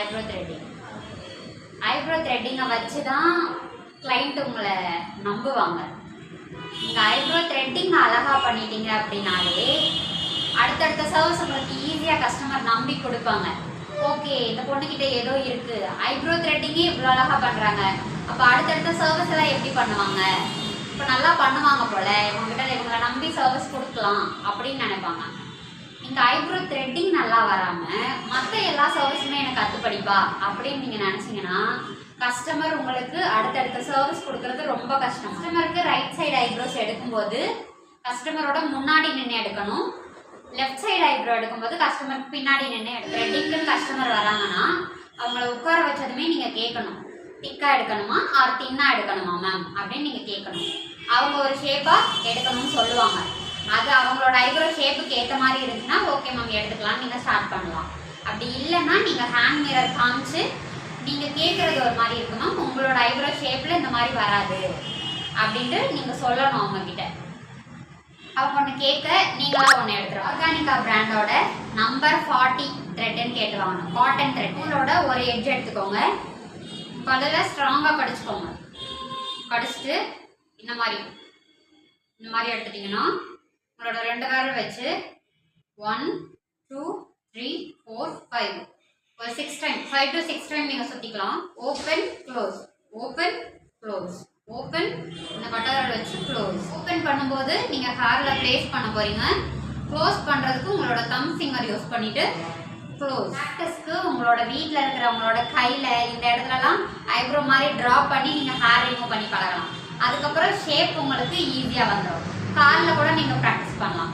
Eyebrow threading. Eyebrow த்ரெட்டிங்கை வச்சு தான் client உங்களை நம்புவாங்க. நீங்கள் ஐப்ரோ த்ரெட்டிங் அழகாக பண்ணிட்டீங்க அப்படின்னாலே அடுத்தடுத்த சர்வீஸ் உங்களுக்கு ஈஸியாக கஸ்டமர் நம்பி கொடுப்பாங்க. ஓகே, இந்த பொண்ணுக்கிட்ட ஏதோ இருக்குது, ஐப்ரோ த்ரெட்டிங்கே இவ்வளோ அழகாக பண்ணுறாங்க, அப்போ அடுத்தடுத்த சர்வீஸ் எல்லாம் எப்படி பண்ணுவாங்க, இப்போ நல்லா பண்ணுவாங்க போல், இவங்களை நம்பி சர்வீஸ் கொடுக்கலாம் அப்படின்னு நினைப்பாங்க. இந்த ஐப்ரோ த்ரெட்டிங் நல்லா வராமல் மற்ற எல்லா சர்வீஸுமே எனக்கு கற்றுப்படிப்பா அப்படின்னு நீங்கள் நினச்சிங்கன்னா கஸ்டமர் உங்களுக்கு அடுத்தடுத்த சர்வீஸ் கொடுக்குறது ரொம்ப கஷ்டம். கஸ்டமருக்கு ரைட் சைடு ஐப்ரோஸ் எடுக்கும்போது கஸ்டமரோட முன்னாடி நின்று எடுக்கணும். லெஃப்ட் சைடு ஐப்ரோ எடுக்கும்போது கஸ்டமருக்கு பின்னாடி நின்று த்ரெட்டிங்க்குன்னு கஸ்டமர் வராங்கன்னா அவங்கள உட்கார வச்சதுமே நீங்கள் கேட்கணும், திக்காக எடுக்கணுமா ஆர் தின்னாக எடுக்கணுமா மேம் அப்படின்னு நீங்கள் கேட்கணும். அவங்க ஒரு ஷேப்பாக எடுக்கணும்னு சொல்லுவாங்க. அது அவங்களோட ஐப்ரோ ஷேப்புக்கு ஏற்ற மாதிரி இருந்துச்சுன்னா ஓகே மேம் எடுத்துக்கலாம், நீங்கள் ஸ்டார்ட் பண்ணலாம். அப்படி இல்லைன்னா நீங்கள் ஹேண்ட் மிரர் காமிச்சு நீங்கள் கேட்குறது ஒரு மாதிரி இருக்கு மேம், உங்களோட ஐப்ரோ ஷேப்பில் இந்த மாதிரி வராது அப்படின்ட்டு நீங்கள் சொல்லணும் அவங்கக்கிட்ட. அவங்க ஒன்று கேட்க நீங்களாக ஒன்று எடுத்துருவோம். ஆர்கானிகா பிராண்டோட நம்பர் 40 த்ரெட்டுன்னு கேட்டு வாங்கணும். காட்டன் த்ரெட் உங்களோட ஒரு எட்ஜ் எடுத்துக்கோங்க, அதில் ஸ்ட்ராங்காக கடிச்சுக்கோங்க. கடிச்சிட்டு இந்த மாதிரி எடுத்துட்டிங்கன்னா உங்களோட 2 விரல் வச்சு 1 2 3 4 5 ஒரு 6 டைம் 5 to 6 டைம் நீங்கள் சுற்றிக்கலாம். Open close open close open, இந்த கட்டவிரல் வச்சு க்ளோஸ். ஓப்பன் பண்ணும்போது நீங்கள் ஹேரில் ப்ளேஸ் பண்ண போகிறீங்க. க்ளோஸ் பண்ணுறதுக்கு உங்களோட தம் ஃபிங்கர் யூஸ் பண்ணிவிட்டு க்ளோஸ். ப்ராக்டிஸ்க்கு உங்களோட வீட்டில் இருக்கிறவங்களோட கையில் இந்த இடத்துலலாம் ஐப்ரோ மாதிரி ட்ரா பண்ணி நீங்கள் ஹேர் ரிமூவ் பண்ணி பழகலாம். அதுக்கப்புறம் ஷேப் உங்களுக்கு ஈஸியாக வந்துடும். காலில் கூட நீங்கள் ப்ராக்டிஸ் பண்ணலாம்.